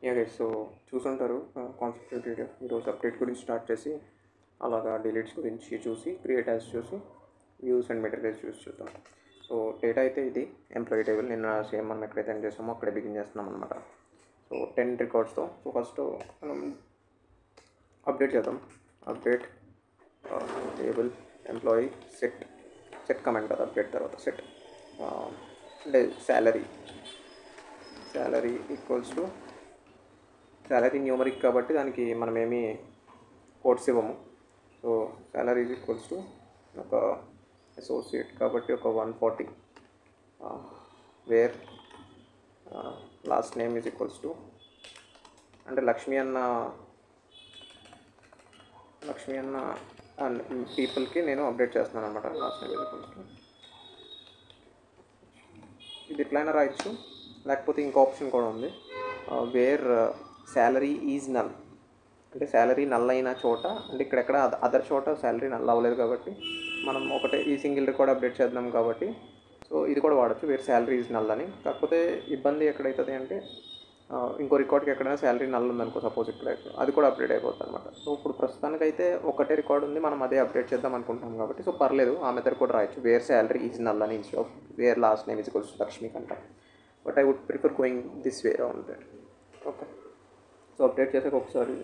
Guys, so చూసుంటారు concept video ఈరోజు update గురించి స్టార్ట్ చేసి అలాగా డిలీట్స్ గురించి చూసి క్రియేట్ యాజ్ చూసి వ్యూస్ అండ్ మెటీరియల్స్ చూసి చూద్దాం. సో డేటా అయితే ఇది ఎంప్లాయీ టేబుల్ నిన్న సేమ్ మనం ఎక్కడైతే ఎండ్ చేసామో అక్కడే బిగిన్ చేస్తున్నాం అనమాట. సో 10 రికార్డ్స్తో సో ఫస్ట్ మనం అప్డేట్ చేద్దాం. Update table employee set comment కదా, అప్డేట్ తర్వాత సెట్ అంటే salary equals to salary numeric కాబట్టి దానికి మనం ఏమీ కోడ్స్ ఇవ్వము. So salary is equals to ఒక అసోసియేట్ కాబట్టి ఒక 140 where last name is equals to అంటే లక్ష్మి అన్న పీపుల్కి నేను అప్డేట్ చేస్తున్నాను అనమాట. Last name is equals to ఇది ఎట్లయినా రాయొచ్చు, లేకపోతే ఇంకో ఆప్షన్ కూడా ఉంది, వేర్ శాలరీ ఈజ్ నల్ అంటే శాలరీ నల్ అయిన చోట అంటే ఇక్కడెక్కడ అదర్ చోట శాలరీ నల్ అవ్వలేదు కాబట్టి మనం ఒకటే ఈ సింగిల్ రికార్డ్ అప్డేట్ చేద్దాం కాబట్టి సో ఇది కూడా వాడచ్చు, వేర్ శాలరీ ఈజ్ నల్ అని. కాకపోతే ఇబ్బంది ఎక్కడవుతుంది అంటే ఇంకో రికార్డ్కి ఎక్కడైనా శాలరీ నల్ ఉందనుకో సపోజ్ ఇక్కడ అది కూడా అప్డేట్ అయిపోతుంది అనమాట. సో ఇప్పుడు ప్రస్తుతానికైతే ఒకటే రికార్డ్ ఉంది, మనం అదే అప్డేట్ చేద్దాం అనుకుంటాం కాబట్టి సో పర్లేదు, ఆ మెథడ్ కూడా రాయొచ్చు, వేర్ శాలరీ ఈజ్ నల్ అని instead of where last name is equals to Lakshmi Kanta. But I would prefer going this way around that. Okay, so update చేసాక ఒకసారి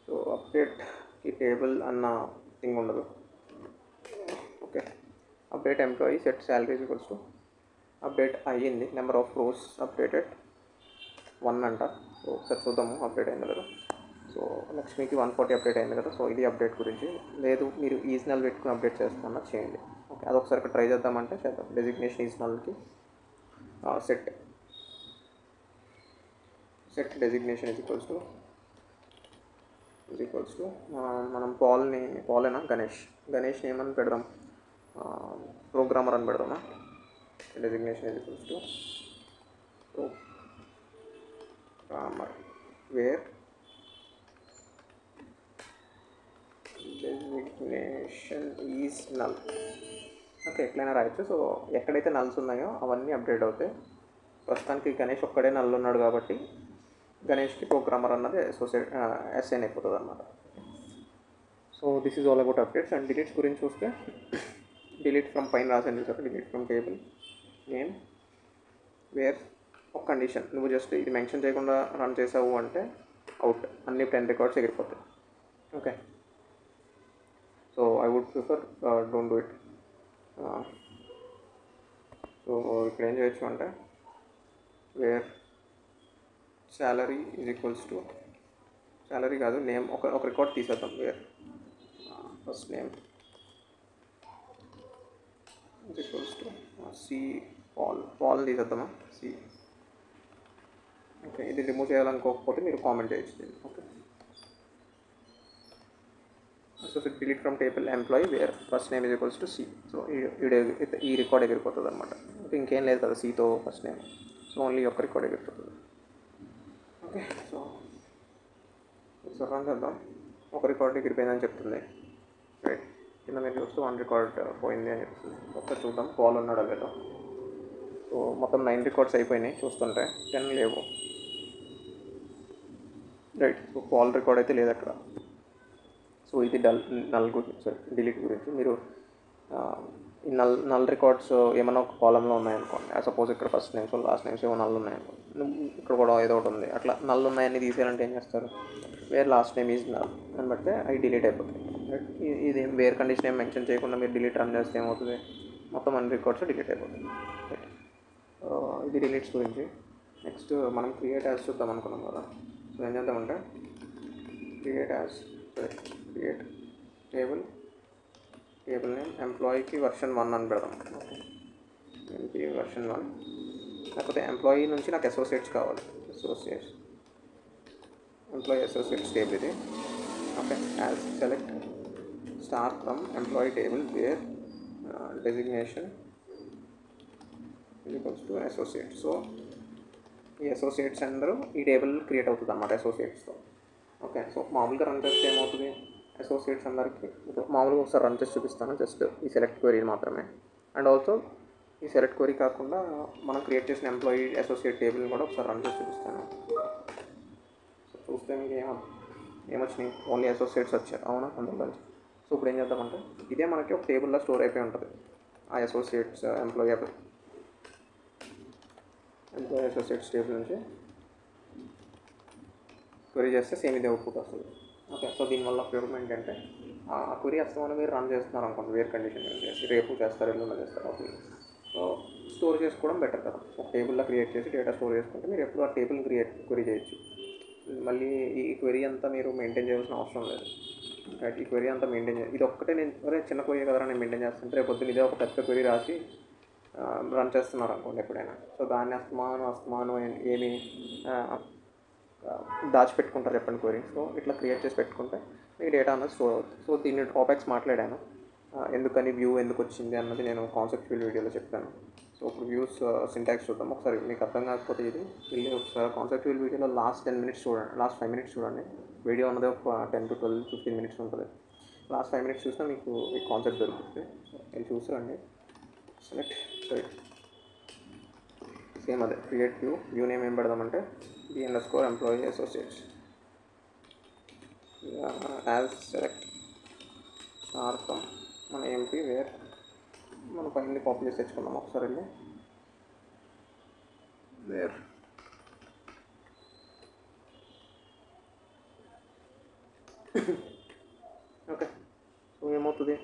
సో అప్డేట్కి టేబుల్ అన్న థింగ్ ఉండదు. Okay, update employee set salary equals to update అయ్యింది, number of rows updated 1 అంట. So ఒకసారి చూద్దాము update అయింది కదా. సో లక్ష్మికి 140 అప్డేట్ అయింది కదా. సో ఇది అప్డేట్ గురించి. లేదు మీరు ఈజ్నల్ పెట్టుకుని అప్డేట్ చేస్తున్నా చేయండి. ఓకే, అదొకసారి ఇక్కడ ట్రై చేద్దామంటే చేద్దాం. డెసిగ్నేషన్ ఈజ్నల్కి set designation is equals to మనం పాలేనా గణేష్ ఏమని పెడదాం, ప్రోగ్రామర్ అని పెడదామా. Designation is equals to programmer where designation is null. Okay, ఎట్లయినా రాయొచ్చు. సో ఎక్కడైతే నల్స్ ఉన్నాయో అవన్నీ అప్డేట్ అవుతాయి. ప్రస్తుతానికి గణేష్ ఒక్కడే నల్ ఉన్నాడు కాబట్టి గణేష్కి ప్రోగ్రామర్ అన్నది అసైన్ అయిపోతుంది అనమాట. So this is all about updates. And deletes గురించి చూస్తే డిలీట్ ఫ్రమ్ పైన రాసాను చూసారు, delete from table name where ఒక కండిషన్, నువ్వు జస్ట్ ఇది మెన్షన్ చేయకుండా రన్ చేసావు అంటే అవుట్, అన్ని 10 రికార్డ్స్ ఎగిరిపోతాయి. Okay, so I would prefer don't do it. So ఇక్కడ ఏం చేయొచ్చు అంటే where salary is equals to salary కాదు నేమ్, ఒక రికార్డ్ తీసేద్దాం. Where first name is equals to C Paul తీసేద్దామా సి. ఓకే, ఇది రిమూవ్ చేయాలనుకోకపోతే మీరు కామెంట్ చేయొచ్చు. Okay, so delete from table employee where first name is equals to C. So ఈ record ఎగిరిపోతుంది అనమాట. ఇంకేం లేదు కదా సితో ఫస్ట్ నేమ్, సో ఓన్లీ ఒక రికార్డ్ ఎగిరిపోతుంది. ఓకే, సో రన్ చేద్దాం. ఒక రికార్డ్ ఎగిరిపోయిందని చెప్తుంది. రైట్, కింద మీరు చూస్తే 1 రికార్డ్ పోయింది అని చెప్తుంది. ఒకసారి చూద్దాం పాల్ ఉన్నాడా లేదా. సో మొత్తం 9 రికార్డ్స్ అయిపోయినాయి చూస్తుంటే, 10 లేవు. రైట్, సో పాల్ రికార్డ్ అయితే లేదు అక్కడ. సో ఇది నల్ గురించి, డిలీట్ గురించి. మీరు ఈ నల్ రికార్డ్స్ ఏమైనా ఒక కాలంలో ఉన్నాయనుకోండి, సపోజ్ ఇక్కడ ఫస్ట్ నేమ్స్ లాస్ట్ నేమ్స్ ఏమో నల్ ఉన్నాయనుకోండి, ఇక్కడ కూడా ఏదో ఒకటి ఉంది, అట్లా నల్ ఉన్నాయని తీసేయాలంటే ఏం చేస్తారు, where last name is null అని బట్టి అవి డిలీట్ అయిపోతాయి. ఇది వేర్ కండిషన్ ఏం మెన్షన్ చేయకుండా మీరు డిలీట్ రన్ చేస్తే ఏమవుతుంది, మొత్తం 1 రికార్డ్స్ డిలీట్ అయిపోతుంది. ఇది డిలీట్స్ గురించి. నెక్స్ట్ మనం క్రియేట్ యాజ్ చూద్దాం అనుకున్నాం కదా. సో ఏం చేద్దామంటే క్రియేట్ టేబుల్ నేమ్ ఎంప్లాయీకి వర్షన్ 1 అని పెడదాం. Okay, version 1. లేకపోతే ఎంప్లాయీ నుంచి నాకు అసోసియేట్స్ కావాలి, ఎంప్లాయీ అసోసియేట్స్ టేబుల్ ఇది. Okay, as select star from employee table wear designation equals to associates. So ఈ అసోసియేట్స్ అందరూ ఈ టేబుల్ క్రియేట్ అవుతుంది అన్నమాట అసోసియేట్స్తో. ఓకే, సో మామూలుగా రన్ చేస్తే ఏమవుతుంది, అసోసియేట్స్ అందరికీ మామూలుగా ఒకసారి రన్ చేసి చూపిస్తాను, జస్ట్ ఈ సెలెక్ట్ క్వరీ మాత్రమే. అండ్ ఆల్సో ఈ సెలెక్ట్ క్వరీ కాకుండా మనం క్రియేట్ చేసిన ఎంప్లాయీ అసోసియేట్ టేబుల్ని కూడా ఒకసారి రన్ చేసి చూపిస్తాను. ఏమొచ్చినాయి, ఓన్లీ అసోసియేట్స్ వచ్చారు అవునా అందులో. సో ఇప్పుడు ఏం చేద్దామంటే ఇదే మనకి ఒక టేబుల్లో స్టోర్ అయిపోయి ఉంటుంది. ఆ అసోసియేట్స్ ఎంప్లాయీ అసోసియేట్స్ టేబుల్ నుంచి క్వరీ చేస్తే సేమ్ ఇదే అవుట్పుట్ వస్తుంది. ఓకే, సో దీనివల్ల ఉపయోగం ఏంటంటే ఆ క్వరీ అస్తమానం మీరు రన్ చేస్తున్నారు అనుకోండి, వేర్ కండిషన్ చేసి రేపు చేస్తారు ఎల్లుండి చేస్తారు అవుతుంది. సో స్టోర్ చేసుకోవడం బెటర్ కదా. ఒక టేబుల్లో క్రియేట్ చేసి డేటా స్టోర్ చేసుకుంటే మీరు ఎప్పుడు ఆ టేబుల్ క్వరీ చేయొచ్చు. మళ్ళీ ఈ క్వరీ అంతా మీరు మెయింటైన్ చేయాల్సిన అవసరం లేదు. రైట్, ఈ క్వరీ అంతా మెయింటైన్ చేయాలి. ఇది ఒక్కటే నేను చిన్న క్వరీ కదరా నేను మెయింటైన్ చేస్తుంటే రేపు పొద్దున్న ఇదే ఒక పెద్ద క్వరీ రాసి రన్ చేస్తున్నారు అనుకోండి ఎప్పుడైనా. సో దాన్ని అస్తమానం ఏమి దాచిపెట్టుకుంటారు చెప్పండి క్వరీ. సో ఇట్లా క్రియేట్ చేసి పెట్టుకుంటే మీకు డేటా అన్నది స్టోర్ అవుతుంది. సో దీన్ని డ్రాబ్యాక్స్ మాట్లాడాను, ఎందుకని వ్యూ ఎందుకు వచ్చింది అన్నది నేను కాన్సెప్చువల్ వీడియోలో చెప్పాను. సో ఇప్పుడు వ్యూస్ సింటాక్స్ చూద్దాం ఒకసారి. మీకు అర్థం కాకపోతే ఇది వెళ్ళి ఒకసారి కాన్సెప్చువల్ వీడియోలో లాస్ట్ 10 minutes చూడండి, లాస్ట్ 5 minutes చూడండి. వీడియో అన్నది ఒక 10 to 12, 15 minutes ఉంటుంది. లాస్ట్ 5 minutes చూసినా మీకు ఈ కాన్సెప్ట్ దొరుకుతుంది. సో ఇది చూసారండి. సెలెక్ట్ సేమ్ అదే క్రియేట్ వ్యూ నేమ్ ఏం పెడదామంటే b_employee associates as select from మన ఎంపీ వేర్ మన పైన కాపీ చేసి తెచ్చుకుందాం ఒకసారి వెళ్ళి వేర్. ఓకే, సో ఏమవుతుంది,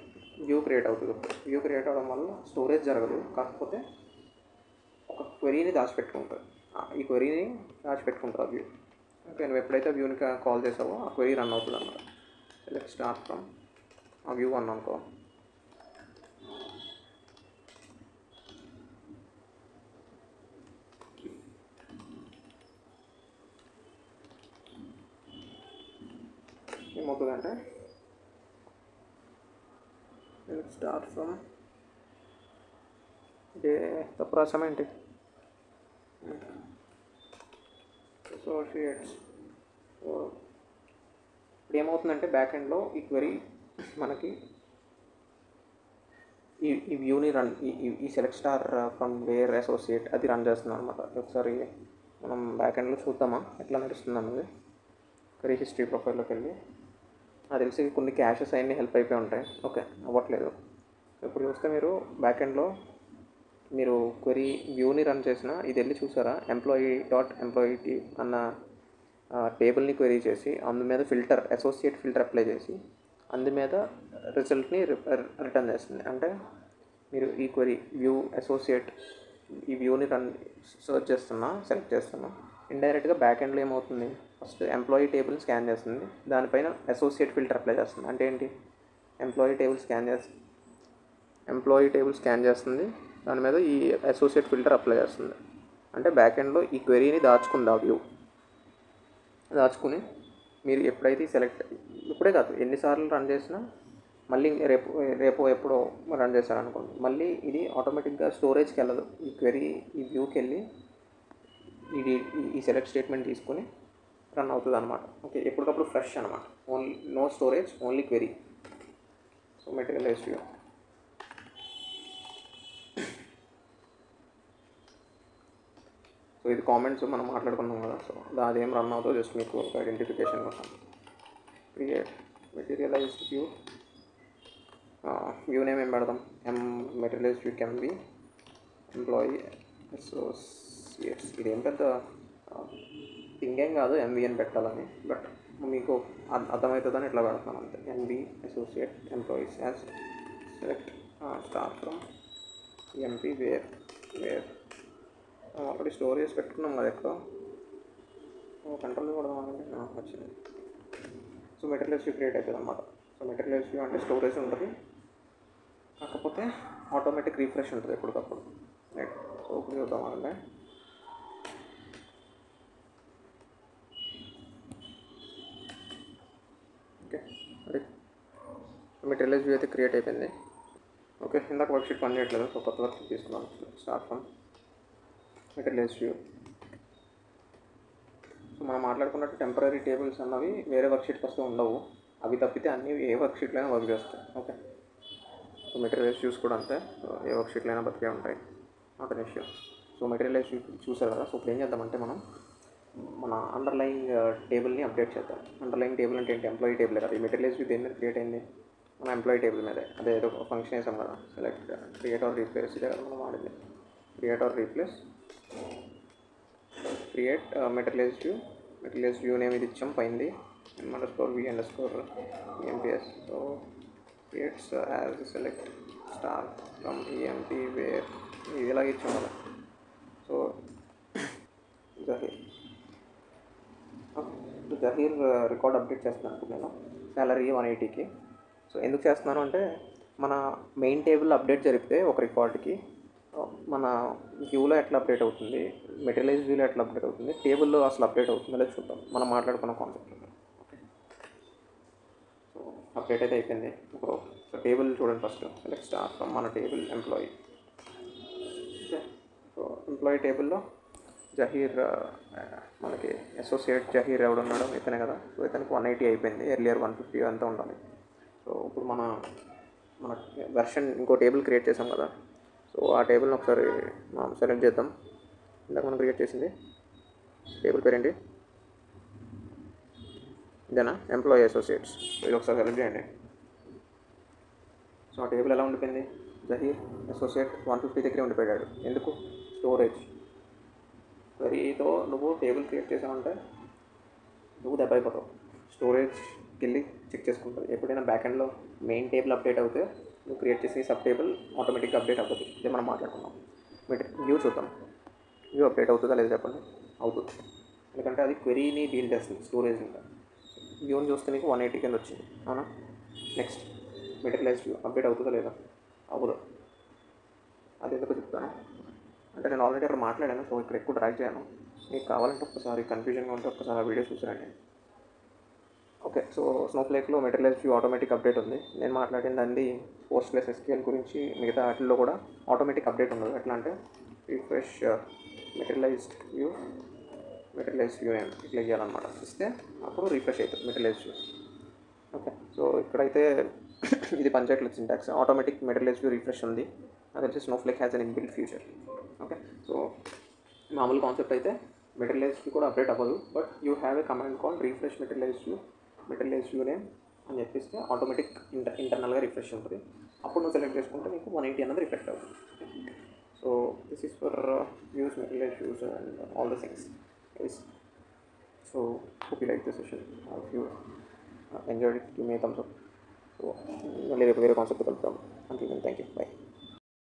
వ్యూ క్రియేట్ అవుతుంది. వ్యూ క్రియేట్ అవ్వడం వల్ల స్టోరేజ్ జరగదు, కాకపోతే ఒక క్వెరీని దాచిపెట్టుకుంటుంది. ఈ క్వెరీని దాచిపెట్టుకుంటారు వ్యూ. ఓకే, నువ్వు ఎప్పుడైతే వ్యూని కాల్ చేసావో ఆ క్వెరీ రన్ అవుతుంది అన్నమాట. సెలెక్ట్ స్టార్ట్ ఫ్రమ్ ఆ వ్యూ అన్న అనుకో. ఏమవుతుందంటే సెలెక్ట్ స్టార్ట్ ఫ్రమ్ డే తప్పు రాసామేంటి అసోసియేట్స్. ఇప్పుడు ఏమవుతుందంటే బ్యాక్ ఎండ్లో ఈ క్వెరీ మనకి ఈ వ్యూని రన్ ఈ select star from where associate అది రన్ చేస్తున్నాం అనమాట. ఒకసారి మనం బ్యాక్ ఎండ్లో చూద్దామా ఎట్లా నడుస్తుంది అన్నది. క్వెరీ హిస్టరీ ప్రొఫైల్లోకి వెళ్ళి నాకు తెలిసి కొన్ని క్యాషెస్ అన్నీ హెల్ప్ అయిపోయి ఉంటాయి. ఓకే, అవ్వట్లేదు. ఇప్పుడు చూస్తే మీరు బ్యాక్ ఎండ్లో మీరు క్వెరీ వ్యూని రన్ చేసిన ఇది వెళ్ళి చూసారా, employee.employee అన్న టేబుల్ని క్వెరీ చేసి అందు మీద ఫిల్టర్ అసోసియేట్ ఫిల్టర్ అప్లై చేసి అందు మీద రిజల్ట్ని రిటర్న్ చేస్తుంది. అంటే మీరు ఈ క్వెరీ వ్యూ అసోసియేట్ ఈ వ్యూని సెర్చ్ సెలెక్ట్ చేస్తున్నా ఇండైరెక్ట్గా బ్యాక్ ఎండ్లో ఏమవుతుంది, ఫస్ట్ ఎంప్లాయీ టేబుల్ని స్కాన్ చేస్తుంది, దానిపైన అసోసియేట్ ఫిల్టర్ అప్లై చేస్తుంది. అంటే ఏంటి, ఎంప్లాయీ టేబుల్ స్కాన్ చేస్తుంది, దాని మీద ఈ అసోసియేట్ ఫిల్టర్ అప్లై చేస్తుంది. అంటే బ్యాక్ ఎండ్లో ఈ క్వెరీని దాచుకుంది వ్యూ. దాచుకుని మీరు ఎప్పుడైతే ఇప్పుడే కాదు ఎన్నిసార్లు రన్ చేసినా మళ్ళీ రేపు ఎప్పుడో రన్ చేశారనుకోండి, మళ్ళీ ఇది ఆటోమేటిక్గా స్టోరేజ్కి వెళ్ళదు. ఈ క్వెరీ ఈ వ్యూకి వెళ్ళి ఈ సెలెక్ట్ స్టేట్మెంట్ తీసుకొని రన్ అవుతుంది అనమాట. ఓకే, ఎప్పటికప్పుడు ఫ్రెష్ అనమాట, only no storage, only query. So materialized view. So ఇది కామెంట్స్ మనం మాట్లాడుకున్నాం కదా, సో అదేం రన్ అవుతుందో జస్ట్ మీకు ఒక ఐడెంటిఫికేషన్ కోసం. క్రియేట్ మెటీరియలైజ్డ్ వ్యూ నేమ్ ఏం పెడదాం, materialised view can be employee associates. ఇదేం పెద్ద థింగేం కాదు ఎంవిఎన్ పెట్టాలని, బట్ మీకు అర్థమవుతుందని ఇట్లా పెడతాను అంతే. MB associate employees as select star from MP where already store చేసి పెట్టుకున్నాం కదా ఎక్కడ కంట్రోల్ కూడా వచ్చింది. సో మెటీరియల్స్ వ్యూ క్రియేట్ అవుతుంది అనమాట. సో మెటీరియల్స్ వ్యూ అంటే స్టోరేజ్ ఉంటుంది, కాకపోతే ఆటోమేటిక్ రీఫ్రెష్ ఉంటుంది ఎప్పటికప్పుడు. రైట్, సో ఇప్పుడు చూద్దాం అంటే ఓకే అది మెటీరియల్స్ వ్యూ అయితే క్రియేట్ అయిపోయింది. ఓకే, ఇందాక వర్క్షీట్ పని చేయట్లేదు, సో కొత్త వర్క్షీట్ తీసుకున్నాను. Start from materials view. So మనం మాట్లాడుకున్నట్టు టెంపరీ టేబుల్స్ అన్నవి వేరే వర్క్షీట్కి వస్తే ఉండవు, అవి తప్పితే అన్నీ ఏ వర్క్షీట్లో అయినా వర్క్ చేస్తాయి. ఓకే, సో మెటీరియల్స్ వ్యూస్ కూడా అంతే, ఏ వర్క్షీట్లో అయినా బతికే ఉంటాయి, not an issue. So materials view చూసారు కదా. సో ఇప్పుడు ఏం చేద్దామంటే మనం మన అండర్లయింగ్ టేబుల్ని అప్డేట్ చేద్దాం. అండర్లయింగ్ టేబుల్ అంటే ఏంటి? ఎంప్లాయీ టేబుల్ కదా. ఈ మెటీరియల్స్ దేని మీద క్రియేట్ అయింది? మన ఎంప్లాయీ టేబుల్ మీదే. అదే ఏదో ఒక ఫంక్షన్ వేసాం కదా, సెలెక్ట్ క్రియేట్ ఆర్ రీప్లేస్, ఇదే కదా మనం వాడింది. Create or replace, create materials view name ఇది ఇచ్చాం పైంది, m_v_v_emps. So creates as select star from emp where, ఇది ఇలాగ ఇచ్చాం కదా. సో జహీర్ రికార్డ్ అప్డేట్ చేస్తున్నాను ఇప్పుడు నేను, సాలరీ 180కి. సో ఎందుకు చేస్తున్నాను అంటే, మన మెయిన్ టేబుల్ అప్డేట్ జరిపితే ఒక రికార్డ్కి మన వ్యూలో ఎట్లా అప్డేట్ అవుతుంది, మెటీరియలైజ్ వ్యూలో ఎట్లా అప్డేట్ అవుతుంది, టేబుల్లో అసలు అప్డేట్ అవుతుందో లేదో చూద్దాం మనం మాట్లాడుకున్న కాన్సెప్ట్. ఓకే, సో అప్డేట్ అయితే అయిపోయింది. ఇప్పుడు సో టేబుల్ చూడండి ఫస్ట్, సెలెక్ట్ స్టార్ ఫ్రమ్ మన table employee. Okay, so employee టేబుల్లో జహీర్, మనకి అసోసియేట్ జహీర్ ఎవడున్నాడో ఇతనే కదా. సో ఇతనికి 180 అయిపోయింది, ఎర్లియర్ 150 అంతా ఉండాలి. సో ఇప్పుడు మన వెర్షన్ ఇంకో టేబుల్ క్రియేట్ చేసాం కదా. సో ఆ టేబుల్ని ఒకసారి మనం సెలెక్ట్ చేద్దాం. ఇందాక మనం క్రియేట్ చేసింది టేబుల్ పేరేంటి? ఇదేనా, ఎంప్లాయీ అసోసియేట్స్. ఇది ఒకసారి సెలెక్ట్ చేయండి. సో ఆ టేబుల్ ఎలా ఉండిపోయింది? జహీర్ అసోసియేట్ 150 దగ్గరే ఉండిపోయాడు. ఎందుకు? స్టోరేజ్ క్వరీతో నువ్వు టేబుల్ క్రియేట్ చేసావంటే నువ్వు దెబ్బ అయిపోతావు. స్టోరేజ్కి వెళ్ళి చెక్ చేసుకుంటుంది. ఎప్పుడైనా బ్యాక్ ఎండ్లో మెయిన్ టేబుల్ అప్డేట్ అవుతే నువ్వు క్రియేట్ చేసి సబ్ టేబుల్ ఆటోమేటిక్గా అప్డేట్ అవుతుంది. ఇదే మనం మాట్లాడుకున్నాం. వ్యూ చూద్దాం. వ్యూ అప్డేట్ అవుతుందా లేదా చెప్పండి. అవుతుంది, ఎందుకంటే అది క్వెరీని డీల్ చేస్తుంది, స్టోరేజ్ ఇంకా. వ్యూని చూస్తే నీకు 180 కింద వచ్చింది, అవునా? నెక్స్ట్ మెటీరియలైజ్ వ్యూ అప్డేట్ అవుతుందా లేదా? అవ్వదు. అది ఎందుకు చెప్తాను అంటే, నేను ఆల్రెడీ అక్కడ మాట్లాడాను. సో ఇక్కడ ఎక్కువ డ్రాగ్ చేయను. మీకు కావాలంటే ఒక్కసారి కన్ఫ్యూజన్గా ఉంటే ఒక్కసారి ఆ వీడియో చూసారండి. ఓకే, సో స్నోఫ్లేక్లో మెటీరియల్స్ వ్యూ ఆటోమేటిక్ అప్డేట్ ఉంది. నేను మాట్లాడింది అంది PostgreSQL గురించి. మిగతా వాటిల్లో కూడా ఆటోమేటిక్ అప్డేట్ ఉండదు. ఎట్లా అంటే రిఫ్రెష్ మెటీరియలైజ్డ్ వ్యూ ఏం ఇట్లా ఇవ్వాలన్నమాట. ఇస్తే అప్పుడు రిఫ్రెష్ అవుతుంది మెటీరియలైజ్ వ్యూ. ఓకే, సో ఇక్కడైతే ఇది పనిచేయట్లేదు syntax. Automatic materialise view refresh ఉంది. అది వచ్చి Snowflake has an inbuilt future. Okay, so మామూలు కాన్సెప్ట్ అయితే మెటీరియలైజ్ వ్యూ కూడా అప్డేట్ అవ్వదు. But you have a command call refresh materialise view name అని చెప్పిస్తే ఆటోమేటిక్ ఇంటర్నల్గా రిఫ్రెష్ ఉంటుంది. అప్పుడు నువ్వు సెలెక్ట్ చేసుకుంటే నీకు 180 అన్నది రిఫ్రెష్ అవుతుంది. So this is for views, materialise views and all the things. So hope you like this session. If you enjoyed it, give me a thumbs up. So మళ్ళీ రేపు వేరే కాన్సెప్ట్ కలుద్దాం. అంతే, థ్యాంక్ యూ, బై.